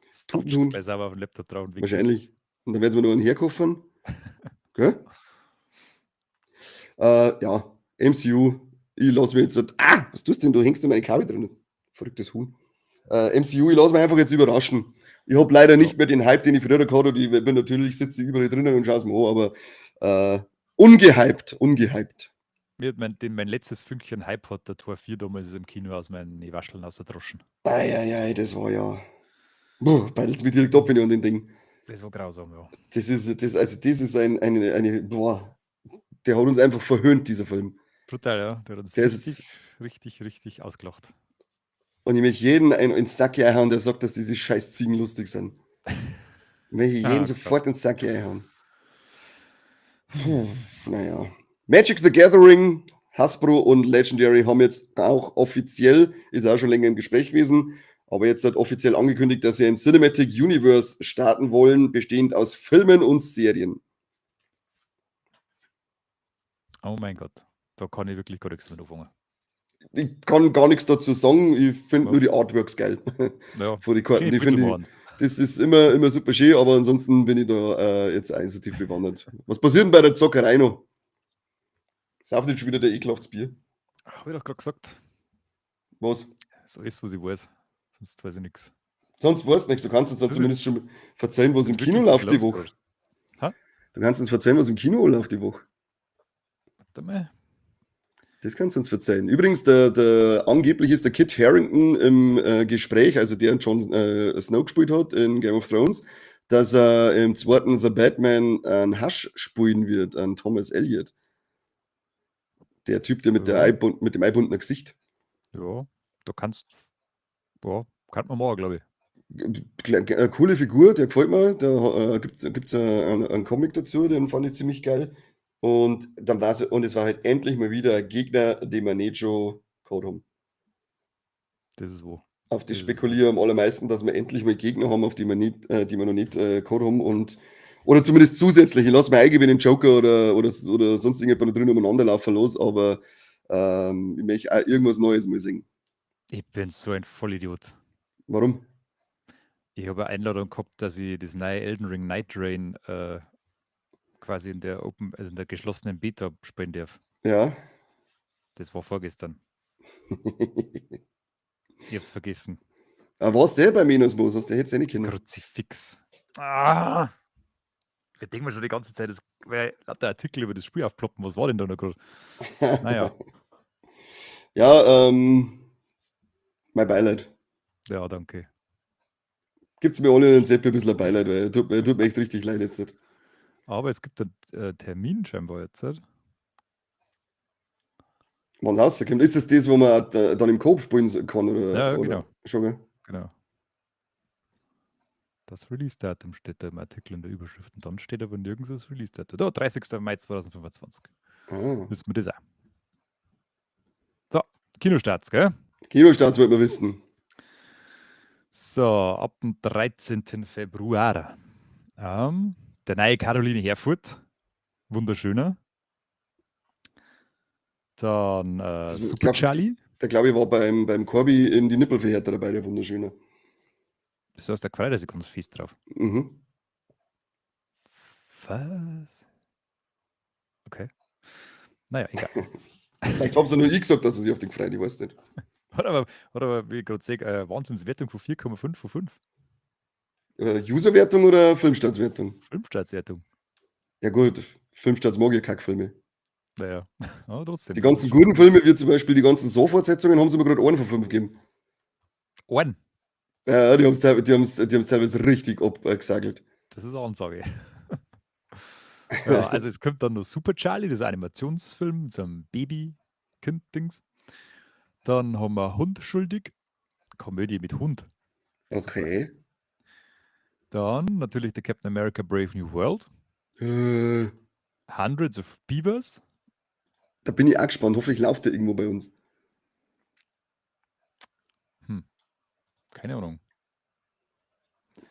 Jetzt toucht es gleich sauber auf den Laptop drauf und weg ist. Wahrscheinlich. Und dann werden wir noch einen herkaufen. Gell? Ja, MCU. Ich lasse mich jetzt. Was tust du denn? Du hängst in meine Kabel drin. Verrücktes Huhn. MCU, ich lasse mich einfach jetzt überraschen. Ich habe leider nicht mehr den Hype, den ich früher gehabt habe. Ich bin natürlich, sitze überall drinnen und schaue es mir an, aber ungehypt. Mir hat mein letztes Fünkchen Hype hat der Tor 4 damals im Kino aus meinen Wascheln ausgedroschen. Eieiei, das war ja. Beidelt mich direkt ab, wenn ich an den Ding. Das war grausam, ja. Das ist eine. Boah, der hat uns einfach verhöhnt, dieser Film. Brutal, ja. Der hat uns Der ist. richtig ausgelacht. Und ich möchte jeden ins Sack einhauen, der sagt, dass diese scheiß Ziegen lustig sind. Ich möchte jeden sofort ins Sack einhauen. Naja. Magic the Gathering, Hasbro und Legendary haben jetzt auch offiziell, ist auch schon länger im Gespräch gewesen, aber jetzt hat offiziell angekündigt, dass sie ein Cinematic Universe starten wollen, bestehend aus Filmen und Serien. Oh mein Gott. Da kann ich wirklich gar nichts mit anfangen. Ich kann gar nichts dazu sagen, ich finde Ja. nur die Artworks geil. Ja, Von den Karten. schöne Die finde ich, Pixelmans. das ist immer super schön, aber ansonsten bin ich da jetzt ein so tief bewandert. Was passiert denn bei der Zockerei noch? Sauf nicht schon wieder der ekelhaftes Bier? Habe ich doch gerade gesagt. Was? So ist, was ich weiß. Sonst weiß ich nichts. Sonst weißt du nichts. Du kannst uns dann Das zumindest schon verzeihen, was das im ist Kino wirklich läuft die viel Woche. ausgeholt. Ha? Du kannst uns verzeihen, was im Kino läuft die Woche. Warte mal. Das kannst du uns verzeihen. Übrigens, angeblich ist der Kit Harington im Gespräch, also der Jon Snow gespielt hat in Game of Thrones, dass er im zweiten The Batman einen Hush spielen wird, an Thomas Elliott. Der Typ, der mit, Ja. mit dem einbundenen Gesicht. Ja, du kannst. Ja, kann man morgen, glaube ich. Eine coole Figur, der gefällt mir. Da gibt's einen Comic dazu, den fand ich ziemlich geil. Und dann war es war halt endlich mal wieder ein Gegner, den wir nicht schon gehabt haben. Das ist wo. Auf das Das ist spekuliere am allermeisten, dass wir endlich mal Gegner haben, auf die wir noch nicht gehabt haben. Oder zumindest zusätzlich. Ich lasse mir eingeben den Joker oder sonst irgendjemand drin umeinander laufen los, aber ich möchte auch irgendwas Neues mal singen. Ich bin so ein Vollidiot. Warum? Ich habe eine Einladung gehabt, dass ich das neue Elden Ring Night Rain quasi in der also in der geschlossenen Beta spielen darf. Ja. Das war vorgestern. Ich hab's vergessen. Was der bei Minusmos? Der hätte es ja nicht kennen. Kruzifix. Ah! Ich denke mir schon die ganze Zeit, das wäre lauter Artikel über das Spiel aufploppen. Was war denn da noch gerade? Naja, Ja, mein Beileid. ja, danke. Gibt's mir alle in den Seppi ein bisschen ein Beileid, weil tut mir echt richtig leid jetzt. Aber es gibt einen Termin scheinbar jetzt. Nicht? Wann es rauskommt. Ist das, wo man dann im Coop spielen kann? Oder, Ja, oder? genau. Schon, gell? Genau. Das Release-Datum steht da im Artikel in der Überschrift. Und dann steht aber nirgends das Release-Datum. Da, 30. Mai 2025. Ah. Müssen wir das auch. So, Kinostarts, gell? Kinostarts wollte man wissen. So, ab dem 13. Februar. Der neue Caroline Herfurth. Wunderschöner. Dann Super Charlie. Der glaube ich war beim Corby in die Nippelverhärter dabei, der Wunderschöne. Das heißt, der gefreut sich ganz fest drauf. Mhm. Was? Okay. Naja, egal. Ich glaube, es nur ich gesagt, dass er sich auf den gefreut, ich weiß nicht. Hat aber wie ich gerade sehe, Wahnsinnswertung von 4,5 von 5. Userwertung oder Filmstartswertung? Filmstartswertung. Ja gut, Filmstarts mag ich Kackfilme. Naja, aber trotzdem. Die das ist ganzen schon guten Filme, wie zum Beispiel die ganzen Saw-Fortsetzungen, haben sie mir gerade 1 von 5 gegeben. Ein. Ja, die haben's teilweise richtig abgesagelt. Das ist eine Ansage. Ja, also es kommt dann noch Super Charlie, das ist ein Animationsfilm, so ein Baby-Kind-Dings. Dann haben wir Hund schuldig, Komödie mit Hund. Super. Okay. Dann natürlich der Captain America Brave New World, Äh, Hundreds of Beavers, Da bin ich auch gespannt. Hoffentlich läuft der irgendwo bei uns. keine Ahnung.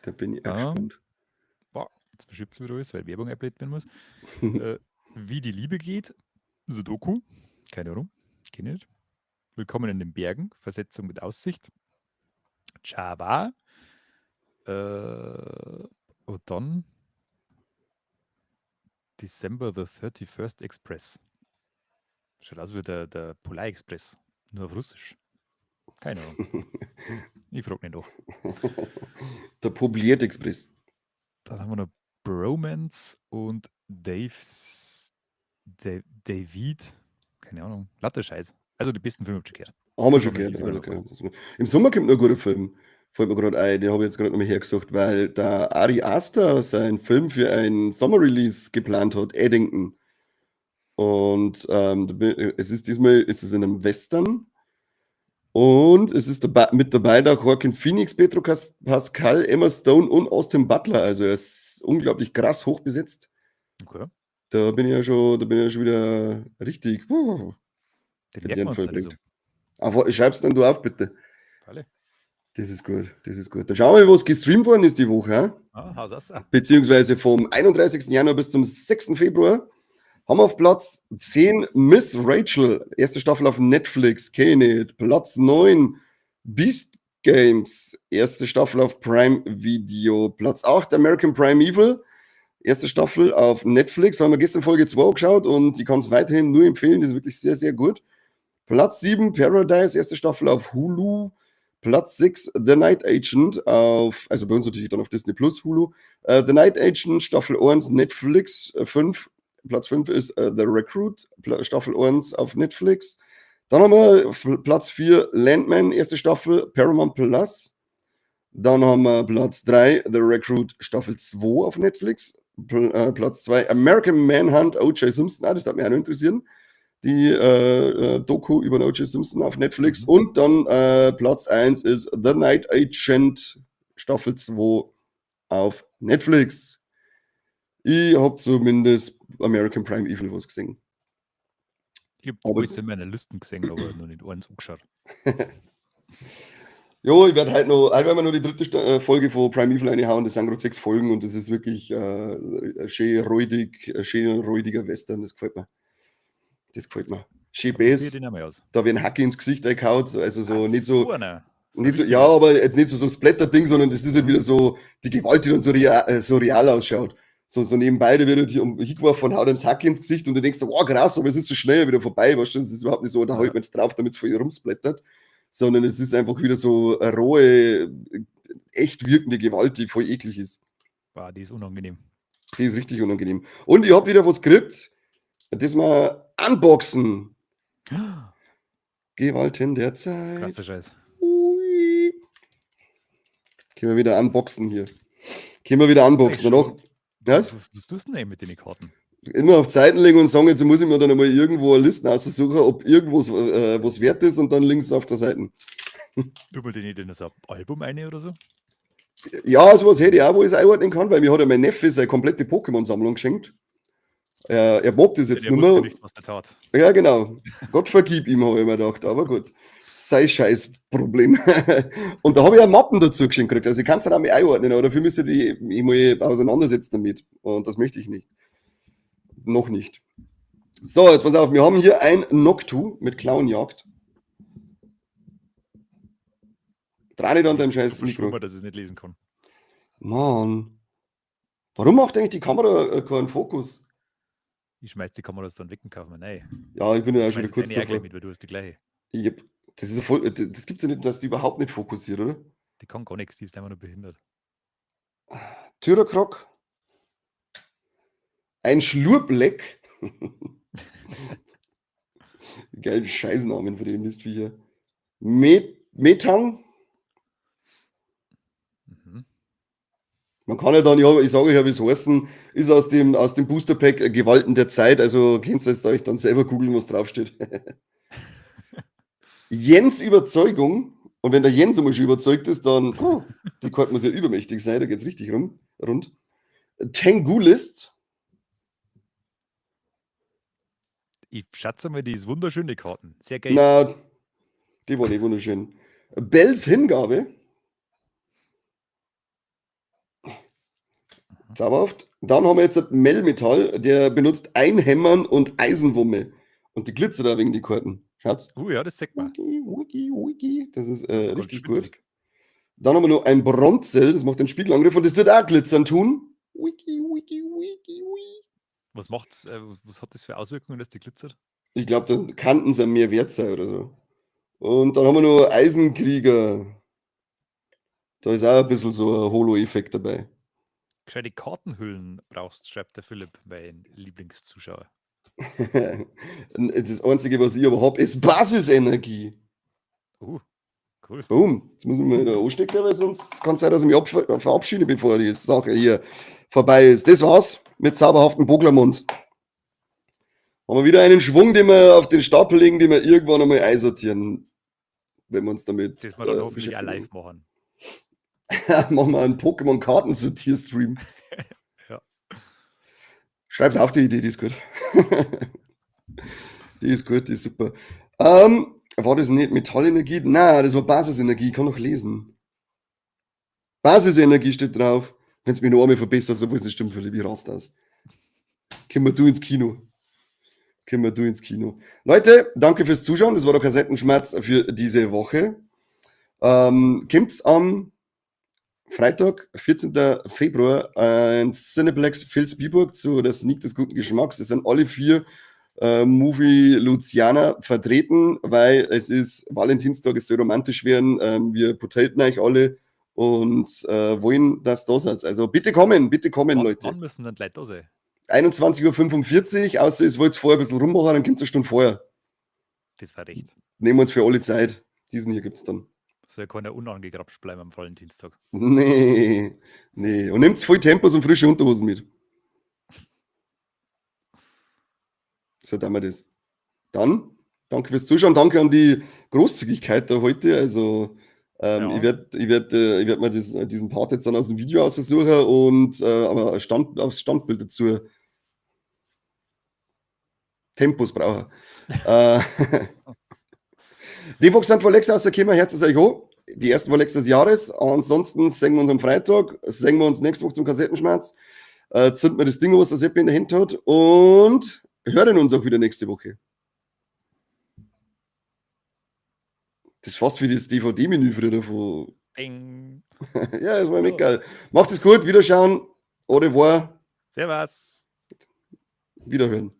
Da bin ich auch Ähm, gespannt. Boah, jetzt verschiebt es wieder alles, weil Werbung abgelehnt werden muss. Wie die Liebe geht, Sudoku, keine Ahnung, kenne ich nicht. Willkommen in den Bergen, Versetzung mit Aussicht, Java, und dann December the 31st Express. Schaut aus wie der Polar Express, nur auf Russisch. Keine Ahnung. Ich frage nicht nach. Der Pobliert Express. Dann haben wir noch Bromance und David, keine Ahnung, Latte Scheiß. Also die besten Filme habe ich schon gehört. Haben wir Fünf schon haben wir gehört. sogar Haben wir noch gehört. Im Sommer kommt noch ein guter Film. Fällt mir gerade ein, den habe ich jetzt gerade nochmal hergesucht, weil der Ari Aster seinen Film für einen Sommer-Release geplant hat, Eddington. Und es ist diesmal ist es in einem Western. Und es ist mit dabei der Joaquin Phoenix, Pedro Pascal, Emma Stone und Austin Butler. Also er ist unglaublich krass hoch besetzt. Okay. Da bin ich ja schon wieder richtig, Den wenn merken der wir uns Fall dann so. bringt. Aber schreib's dann du auf, bitte. Alle. Das ist gut, das ist gut. Dann schauen wir mal, was gestreamt worden ist die Woche. He? Ah, how's das? Beziehungsweise vom 31. Januar bis zum 6. Februar haben wir auf Platz 10 Miss Rachel, erste Staffel auf Netflix, kenne ich nicht. Platz 9 Beast Games, erste Staffel auf Prime Video. Platz 8 American Primeval, erste Staffel auf Netflix. Haben wir gestern Folge 2 geschaut und ich kann es weiterhin nur empfehlen, das ist wirklich sehr, sehr gut. Platz 7 Paradise, erste Staffel auf Hulu. Platz 6 The Night Agent also bei uns natürlich dann auf Disney Plus, Hulu. The Night Agent, Staffel 1, Netflix 5. Platz 5 ist The Recruit, Staffel 1 auf Netflix. Dann haben wir Platz 4 Landman, erste Staffel, Paramount Plus. Dann haben wir Platz 3 The Recruit, Staffel 2 auf Netflix. Platz 2 American Manhunt, O.J. Simpson. Das hat mich auch noch interessieren. Die Doku über O.J. Simpson auf Netflix. Und dann Platz 1 ist The Night Agent, Staffel 2 auf Netflix. Ich habe zumindest American Prime Evil was gesehen. Ich habe Aber- alles in meiner Listen gesehen, aber noch nicht eins angeschaut. Jo, ich werde heute werden wir noch die dritte Folge von Prime Evil reinhauen. Das sind gerade 6 Folgen und das ist wirklich ein schön räudiger Western. Das gefällt mir. Schön Probier Bass. den einmal aus. Da werden Hacke ins Gesicht eingehauen. Also so Ach, nicht so. einer. Nicht so, ja, aber jetzt nicht so Splatter-Ding, sondern das ist halt wieder so die Gewalt, die dann so real ausschaut. So nebenbei, da wird halt hingeworfen, haut ihm das Hack ins Gesicht und du denkst so, wow, krass, aber es ist so schnell wieder vorbei, weißt du, das ist überhaupt nicht so, da Ja. halt man jetzt drauf, damit es voll rumsplattert, sondern es ist einfach wieder so eine rohe, echt wirkende Gewalt, die voll eklig ist. Boah, die ist unangenehm. Die ist richtig unangenehm. Und ich hab wieder was gekriegt, das mal unboxen. Gewalten der Zeit. Krasser Scheiß. Ui. Können wir wieder unboxen hier. Können wir wieder unboxen. Danach, ja, Was tust du denn eigentlich mit den Karten? immer auf Zeiten legen und sagen, jetzt muss ich mir dann einmal irgendwo eine Liste aussuchen, ob irgendwas was wert ist und dann links auf der Seite. Du mal den nicht in das Album eine oder so? Ja, sowas hätte ich auch, wo ich es einordnen kann, weil mir hat ja mein Neffe seine komplette Pokémon-Sammlung geschenkt. Er mag das jetzt Der nicht wusste mehr. nicht, was der tat. Ja, genau. Gott vergib ihm, habe ich mir gedacht. Aber gut. Sei Scheiß-Problem. Und da habe ich auch Mappen dazu geschenkt gekriegt. Also ich kann es dann auch mal einordnen, aber dafür müsste ich mich mal auseinandersetzen damit. Und das möchte ich nicht. Noch nicht. So, jetzt pass auf. Wir haben hier ein Noctu mit Clownjagd. Dreh nicht an deinem scheiß Mikro. Dass ich es nicht lesen kann. Mann. Warum macht eigentlich die Kamera keinen Fokus? Ich schmeiß die Kamera dann weg und kaufe mir nein. Ja, ich bin ja auch Ich schon wieder schmeiß kurz deine auch gleich davor. mit, weil du hast die gleiche. Das ist ja voll, das gibt's ja nicht, dass die überhaupt nicht fokussiert, oder? Die kann gar nichts, die ist einfach nur behindert. Türerkrock. Ein Schlurpleck. Die geilen Scheißnamen für den Mistviecher. Metang. Mhm. Man kann ja dann, ja, ich sage euch ja, wie es heißen, ist aus dem Booster-Pack Gewalten der Zeit, also könnt ihr euch dann selber googeln, was draufsteht. Jens Überzeugung, und wenn der Jens einmal schon überzeugt ist, dann, die Karte muss ja übermächtig sein, da geht es richtig rund. Tengulist. Ich schätze mal, die ist wunderschöne Karten. Sehr geil. Na, die war nicht wunderschön. Bells Hingabe. Zauberhaft. Dann haben wir jetzt Melmetall, der benutzt Einhämmern und Eisenwumme. Und die glitzert da wegen die Karten. Schaut's. Ja, das sagt man. Wiki. Das ist Ganz richtig schwindelig. gut. Dann haben wir noch ein Bronzel, das macht den Spiegelangriff und das wird auch glitzern tun. Wiki. Was macht's? Was hat das für Auswirkungen, dass die glitzert? Ich glaube, dann Kanten sind mehr wert sein oder so. Und dann haben wir noch Eisenkrieger. Da ist auch ein bisschen so ein Holo-Effekt dabei. Gescheite Kartenhüllen brauchst, schreibt der Philipp, mein Lieblingszuschauer. Das Einzige, was ich aber habe, ist Basisenergie. Cool. Boom. Jetzt muss ich mal da anstecken, weil sonst kann es sein, dass ich mich verabschiede, bevor die Sache hier vorbei ist. Das war's mit zauberhaften Boglermons. Haben wir wieder einen Schwung, den wir auf den Stapel legen, den wir irgendwann einmal einsortieren, wenn wir uns damit. Das wir dann hoffentlich auch live machen. Machen wir einen Pokémon-Kartensortier-Stream. Ja. Schreib's auf, die Idee, die ist gut. Die ist gut, die ist super. War das nicht Metallenergie? Nein, das war Basisenergie, ich kann noch lesen. Basisenergie steht drauf. Wenn es mir noch einmal verbessert, obwohl es nicht stimmt, Philipp, ich rast aus. Können wir ins Kino. Leute, danke fürs Zuschauen. Das war der Kassettenschmerz für diese Woche. Kommt's am Freitag, 14. Februar, ein Cineplex Vilsbiburg zu der Sneak des guten Geschmacks. Es sind alle 4 Movie Luciana vertreten, weil es ist Valentinstag, es soll romantisch werden. Wir protecten euch alle und wollen, dass da seid. Also bitte kommen, Leute. Wann müssen dann die Leute da sein? 21:45 Uhr, außer es wollt vorher ein bisschen rummachen, dann kommt es eine Stunde vorher. Das war recht. Nehmen wir uns für alle Zeit. Diesen hier gibt's dann. Soll ja keiner unangegrapscht bleiben am Valentinstag. Nee. Und nehmt voll Tempos und frische Unterhosen mit. So tun wir das. Dann, danke fürs Zuschauen, danke an die Großzügigkeit da heute. Also, Ja. ich werd mir diesen Part jetzt dann aus dem Video aussuchen und aber aufs Standbild dazu Tempos brauchen. Die Folge sind von Lex aus der Kimmer, herzlich euch an. Die ersten von Lex des Jahres. Ansonsten singen wir uns am Freitag, singen wir uns nächste Woche zum Kassettenschmerz, zünden wir das Ding, was der Seppi in der Hand hat und hören uns auch wieder nächste Woche. Das ist fast wie das DVD-Menü früher davon. Ding. Ja, das war nicht geil. Macht es gut, Wiederschauen, au revoir, Servus. Wiederhören.